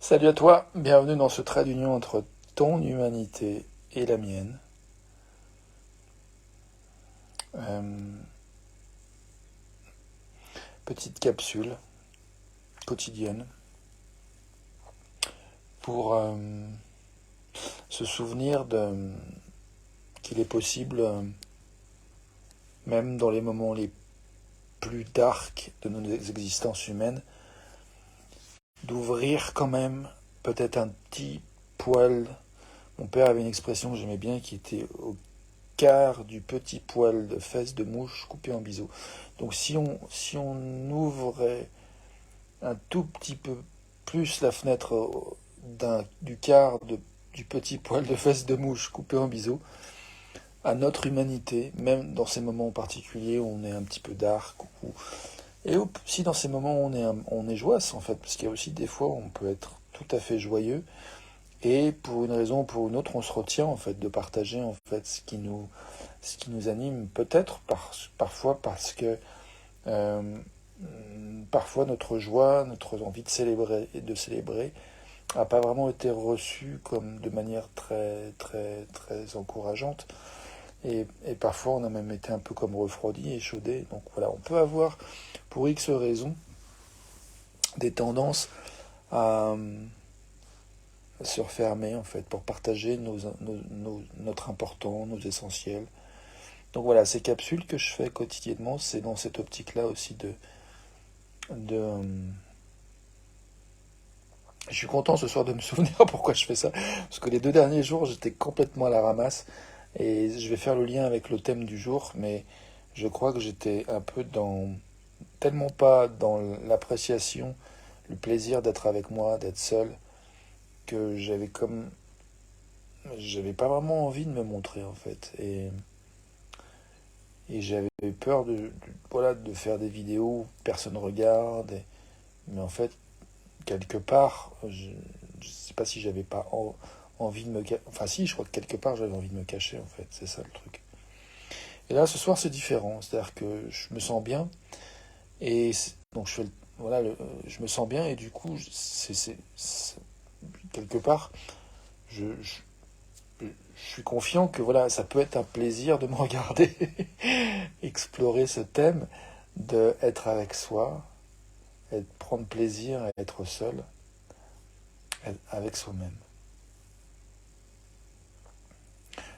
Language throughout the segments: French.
Salut à toi, bienvenue dans ce trait d'union entre ton humanité et la mienne. Euh, Petite capsule quotidienne pour se souvenir qu'il est possible, même dans les moments les plus dark de nos existences humaines, d'ouvrir quand même peut-être un petit poil. Mon père avait une expression que j'aimais bien qui était au quart du petit poil de fesse de mouche coupé en biseau. Donc si on ouvrait un tout petit peu plus la fenêtre du quart du petit poil de fesse de mouche coupé en biseau, à notre humanité, même dans ces moments particuliers où on est un petit peu dark, et aussi dans ces moments où on est joyeux en fait, parce qu'il y a aussi des fois où on peut être tout à fait joyeux, et pour une raison ou pour une autre, on se retient en fait de partager en fait ce qui nous anime, peut-être parfois parce que euh, parfois notre joie, notre envie de célébrer n'a pas vraiment été reçue comme de manière très très très encourageante. Et parfois on a même été un peu comme refroidi, échaudé. Donc voilà, on peut avoir pour X raisons des tendances à se refermer en fait pour partager notre important, nos essentiels. Donc voilà, ces capsules que je fais quotidiennement, c'est dans cette optique-là aussi de je suis content ce soir de me souvenir pourquoi je fais ça, parce que les 2 derniers jours, j'étais complètement à la ramasse, et je vais faire le lien avec le thème du jour, mais je crois que j'étais un peu tellement pas dans l'appréciation, le plaisir d'être avec moi, d'être seul, que j'avais pas vraiment envie de me montrer en fait, et j'avais peur voilà, de faire des vidéos où personne ne regarde, mais en fait, quelque part, je ne sais pas si j'avais pas envie de me cacher. Enfin, si, je crois que quelque part j'avais envie de me cacher en fait, c'est ça le truc. Et là, ce soir, c'est différent, c'est-à-dire que je me sens bien, donc voilà, je me sens bien, et du coup, quelque part, je, je, je suis confiant que voilà, ça peut être un plaisir de me regarder explorer ce thème de être avec soi, prendre plaisir à être seul, avec soi-même.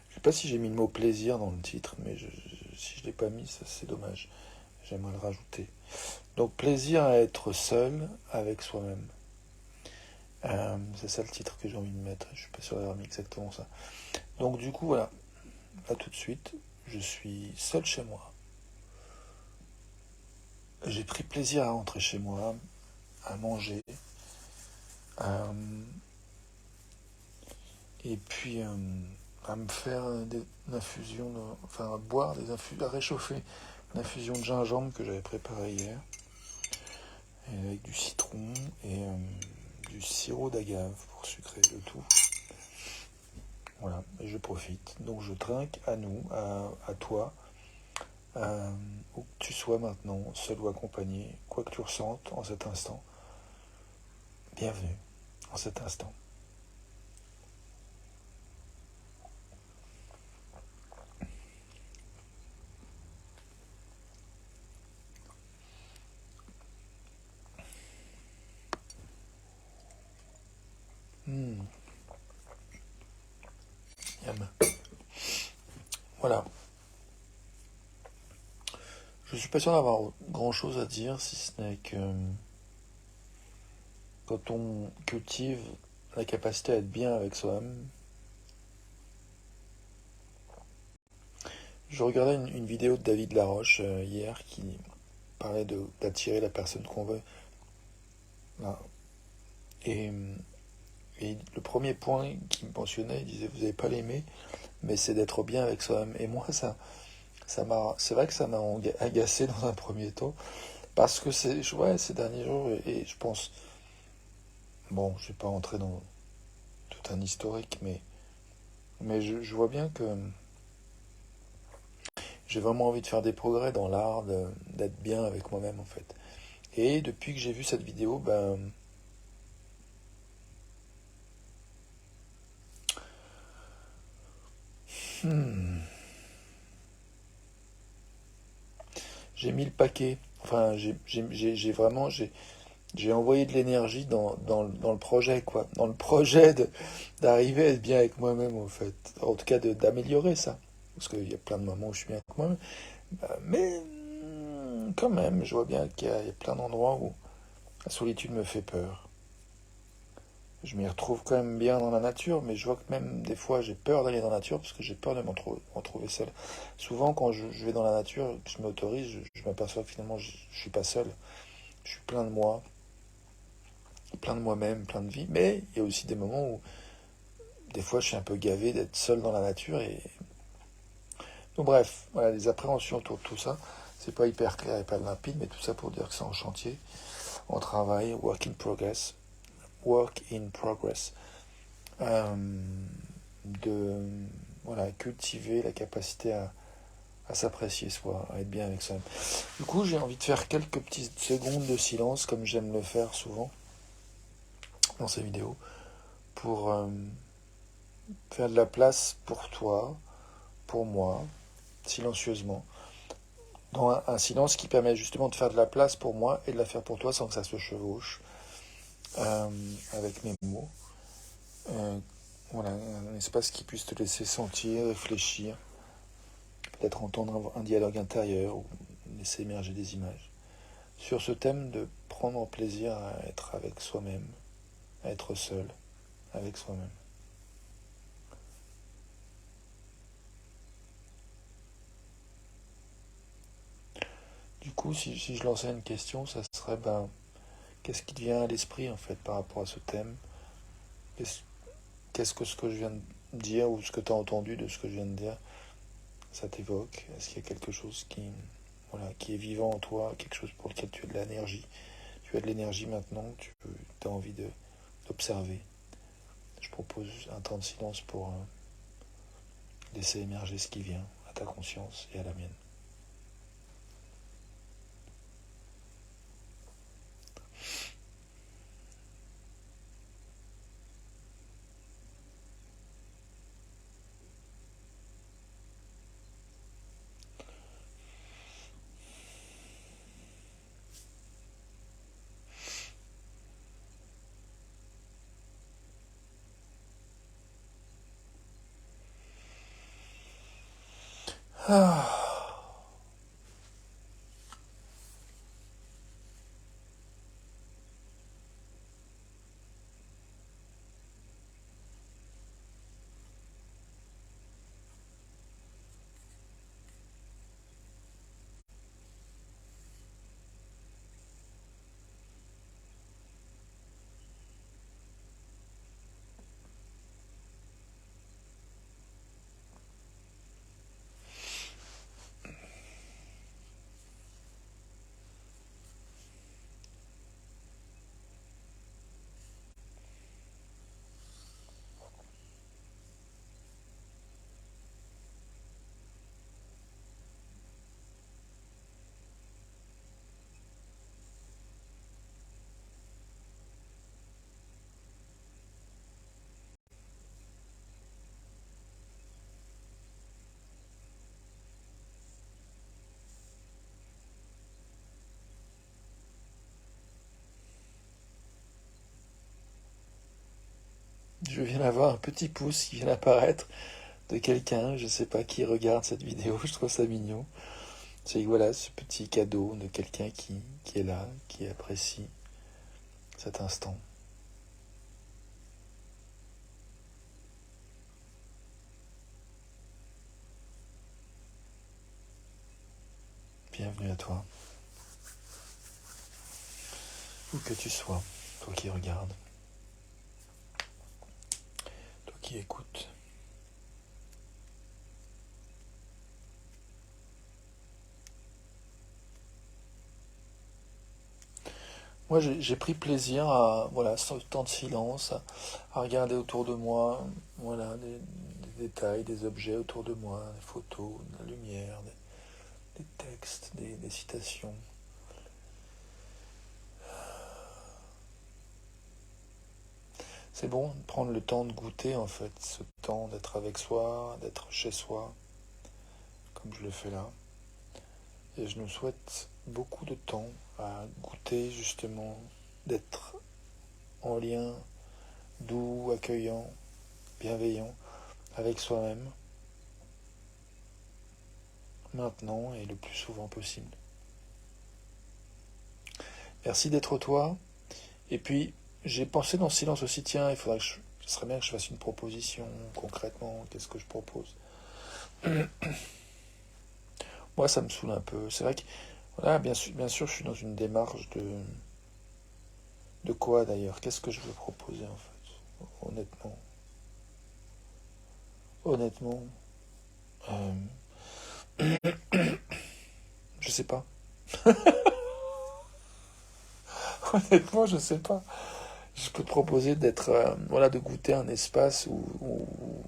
Je sais pas si j'ai mis le mot plaisir dans le titre, mais si je l'ai pas mis, ça c'est dommage. J'aimerais le rajouter. Donc plaisir à être seul avec soi-même. C'est ça le titre que j'ai envie de mettre. Je suis pas sûr d'avoir mis exactement ça. Donc du coup voilà, là tout de suite, je suis seul chez moi. J'ai pris plaisir à rentrer chez moi, à manger, euh, et puis à me faire une infusion, enfin à boire des infusions, à réchauffer une infusion de gingembre que j'avais préparée hier, avec du citron et du sirop d'agave pour sucrer le tout. Voilà, et je profite. Donc je trinque à nous, à toi, où que tu sois maintenant, seul ou accompagné, quoi que tu ressentes en cet instant. Bienvenue en cet instant. Hmm, yum. Voilà. Je suis pas sûr d'avoir grand chose à dire, si ce n'est que quand on cultive la capacité à être bien avec soi-même. Je regardais une vidéo de David Laroche hier qui parlait d'attirer la personne qu'on veut. Là. Et, et le premier point qu'il mentionnait, il disait vous n'allez pas l'aimer, mais c'est d'être bien avec soi-même. Et moi, c'est vrai que ça m'a agacé dans un premier temps, parce que ouais, ces derniers jours, et je pense, bon, je vais pas rentrer dans tout un historique, mais je vois bien que j'ai vraiment envie de faire des progrès dans l'art, d'être bien avec moi-même en fait. Et depuis que j'ai vu cette vidéo, ben, Hmm. J'ai mis le paquet. Enfin, vraiment, j'ai envoyé de l'énergie dans le projet, quoi. Dans le projet d'arriver à être bien avec moi-même, en fait. En tout cas, d'améliorer ça. Parce qu'il y a plein de moments où je suis bien avec moi-même. Mais quand même, je vois bien qu'il y a plein d'endroits où la solitude me fait peur. Je m'y retrouve quand même bien dans la nature, mais je vois que même des fois j'ai peur d'aller dans la nature parce que j'ai peur de m'en trouver seul. Souvent, quand je vais dans la nature, que je m'autorise, je m'aperçois que finalement je suis pas seul. Je suis plein de moi, plein de moi-même, plein de vie. Mais il y a aussi des moments où des fois je suis un peu gavé d'être seul dans la nature. Donc, bref, voilà, les appréhensions autour de tout ça. C'est pas hyper clair et pas limpide, mais tout ça pour dire que c'est en chantier, en travail, work in progress. Euh, de voilà, cultiver la capacité à s'apprécier soi, à être bien avec soi-même. Du coup, j'ai envie de faire quelques petites secondes de silence, comme j'aime le faire souvent dans ces vidéos, pour faire de la place pour toi, pour moi, silencieusement. Dans un silence qui permet justement de faire de la place pour moi et de la faire pour toi sans que ça se chevauche euh, avec mes mots. Euh, voilà, un espace qui puisse te laisser sentir, réfléchir, peut-être entendre un dialogue intérieur ou laisser émerger des images. Sur ce thème de prendre plaisir à être avec soi-même, à être seul avec soi-même. Du coup, si je lançais une question, ça serait qu'est-ce qui te vient à l'esprit en fait par rapport à ce thème? Qu'est-ce qu'est-ce que ce que je viens de dire ou ce que tu as entendu de ce que je viens de dire, ça t'évoque? Est-ce qu'il y a quelque chose voilà, qui est vivant en toi, quelque chose pour lequel tu as de l'énergie? Tu as de l'énergie maintenant, as envie d'observer. Je propose un temps de silence pour laisser émerger ce qui vient à ta conscience et à la mienne. Ah. Je viens d'avoir un petit pouce qui vient d'apparaître de quelqu'un, je sais pas qui regarde cette vidéo, je trouve ça mignon. C'est voilà ce petit cadeau de quelqu'un qui est là, qui apprécie cet instant. Bienvenue à toi, où que tu sois, toi qui regardes, toi qui écoutes. Moi, j'ai pris plaisir à, voilà, ce temps de silence, à regarder autour de moi, voilà, des détails, des objets autour de moi, des photos, de la lumière, des textes, des citations. c'est bon de prendre le temps de goûter, en fait, ce temps d'être avec soi, d'être chez soi, comme je le fais là. Et je nous souhaite beaucoup de temps à goûter, justement, d'être en lien doux, accueillant, bienveillant avec soi-même, maintenant et le plus souvent possible. Merci d'être toi. Et puis, j'ai pensé dans le silence aussi, tiens, ce serait bien que je fasse une proposition concrètement. Qu'est-ce que je propose? Moi, ça me saoule un peu. C'est vrai que, voilà, bien sûr, je suis dans une démarche de quoi d'ailleurs? Qu'est-ce que je veux proposer en fait? Honnêtement, euh, je sais pas. Honnêtement, je sais pas. Je peux te proposer d'être, voilà, de goûter un espace où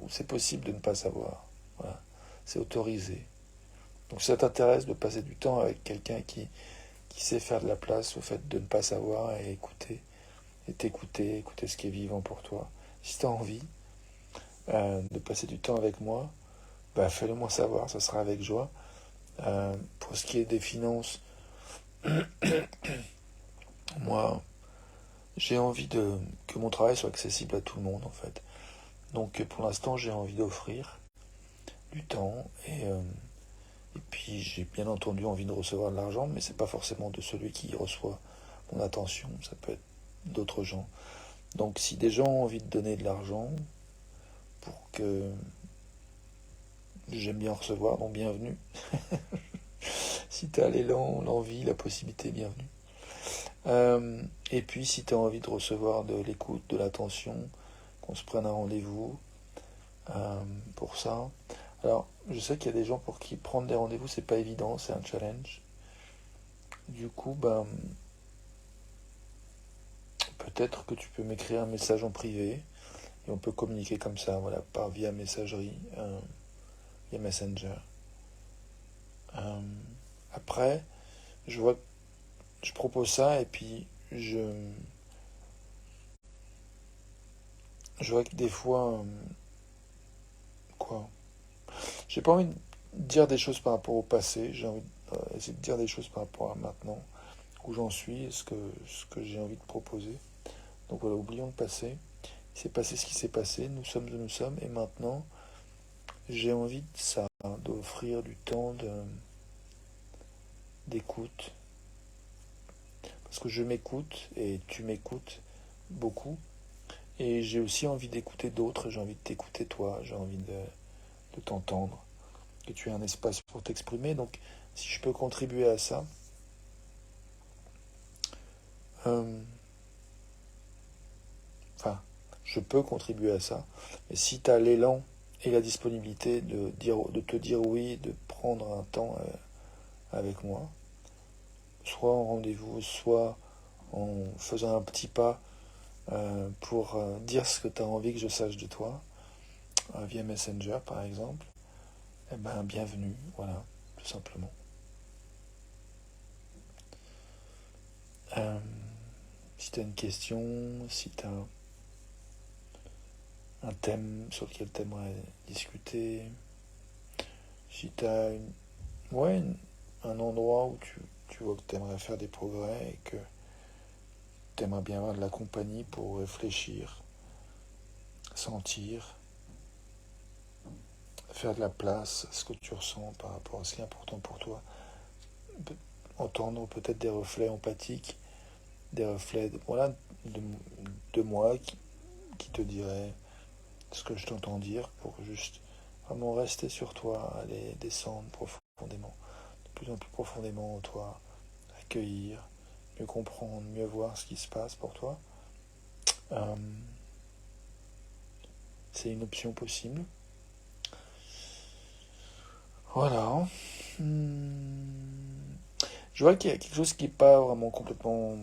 c'est possible de ne pas savoir. Voilà, c'est autorisé. Donc, si ça t'intéresse de passer du temps avec quelqu'un qui sait faire de la place au fait de ne pas savoir et écouter, et t'écouter, écouter ce qui est vivant pour toi. Si tu as envie de passer du temps avec moi, bah, fais-le moi savoir, ça sera avec joie. Pour ce qui est des finances, moi, j'ai envie que mon travail soit accessible à tout le monde, en fait. Donc, pour l'instant, j'ai envie d'offrir du temps et puis j'ai bien entendu envie de recevoir de l'argent, mais c'est pas forcément de celui qui reçoit mon attention, ça peut être d'autres gens. Donc, si des gens ont envie de donner de l'argent pour que j'aime bien recevoir, donc bienvenue. Si tu as l'élan, l'envie, la possibilité, bienvenue. Et puis, si tu as envie de recevoir de l'écoute, de l'attention, qu'on se prenne un rendez-vous pour ça. Alors, je sais qu'il y a des gens pour qui prendre des rendez-vous, c'est pas évident, c'est un challenge. Du coup, ben, peut-être que tu peux m'écrire un message en privé et on peut communiquer comme ça, voilà, par via messagerie, via Messenger. Euh, Après, je vois, je propose ça et puis je vois que des fois, quoi, j'ai pas envie de dire des choses par rapport au passé, j'ai envie d'essayer de dire des choses par rapport à maintenant, où j'en suis, ce que j'ai envie de proposer. Donc voilà, oublions le passé. Il s'est passé ce qui s'est passé, nous sommes où nous sommes, et maintenant, j'ai envie de ça, d'offrir du temps d'écoute, parce que je m'écoute et tu m'écoutes beaucoup, et j'ai aussi envie d'écouter d'autres, j'ai envie de t'écouter toi, j'ai envie de t'entendre, que tu aies un espace pour t'exprimer. Donc, si je peux contribuer à ça, euh, enfin, je peux contribuer à ça. Mais si tu as l'élan et la disponibilité de te dire oui, de prendre un temps avec moi, soit en rendez-vous, soit en faisant un petit pas pour dire ce que tu as envie que je sache de toi, via Messenger par exemple, eh ben bienvenue, voilà, tout simplement. Euh, Si tu as une question, si tu as un thème sur lequel tu aimerais discuter, si tu as ouais, un endroit où tu vois que tu aimerais faire des progrès et que tu aimerais bien avoir de la compagnie pour réfléchir, sentir, faire de la place à ce que tu ressens par rapport à ce qui est important pour toi, entendre peut-être des reflets empathiques, des reflets voilà, de, de moi qui te dirait ce que je t'entends dire pour juste vraiment rester sur toi, aller descendre profondément, de plus en plus profondément en toi, accueillir, mieux comprendre, mieux voir ce qui se passe pour toi. Euh, c'est une option possible. Voilà. Je vois qu'il y a quelque chose qui n'est pas vraiment complètement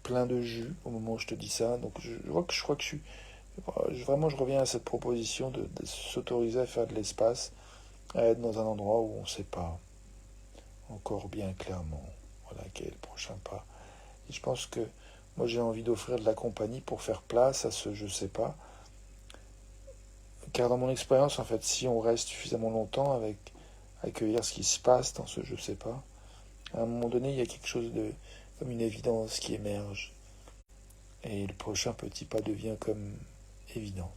plein de jus au moment où je te dis ça. Donc je crois que vraiment je reviens à cette proposition de s'autoriser à faire de l'espace, à être dans un endroit où on ne sait pas encore bien clairement voilà, quel est le prochain pas. Et je pense que Moi, j'ai envie d'offrir de la compagnie pour faire place à ce je sais pas. Car dans mon expérience, en fait, si on reste suffisamment longtemps avec accueillir ce qui se passe dans ce je sais pas, à un moment donné, il y a quelque chose de comme une évidence qui émerge. Et le prochain petit pas devient comme évident.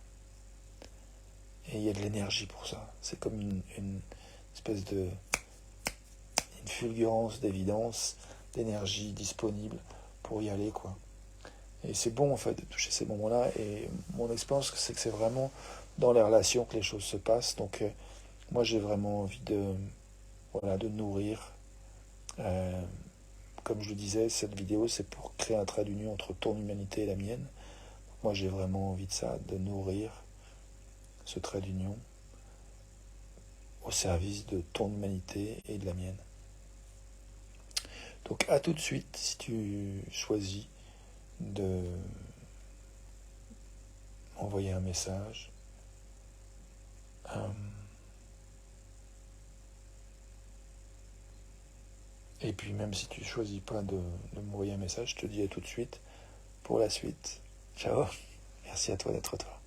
Et il y a de l'énergie pour ça. C'est comme une espèce de une fulgurance d'évidence, d'énergie disponible pour y aller, quoi. Et c'est bon, en fait, de toucher ces moments-là. Et mon expérience, c'est que c'est vraiment dans les relations que les choses se passent. Donc, moi, j'ai vraiment envie voilà, de nourrir. Euh, Comme je le disais, cette vidéo, c'est pour créer un trait d'union entre ton humanité et la mienne. Moi, j'ai vraiment envie de ça, de nourrir ce trait d'union au service de ton humanité et de la mienne. Donc, à tout de suite, si tu choisis de m'envoyer un message. Et puis, même si tu choisis pas de m'envoyer un message, je te dis à tout de suite pour la suite. Ciao, merci à toi d'être toi.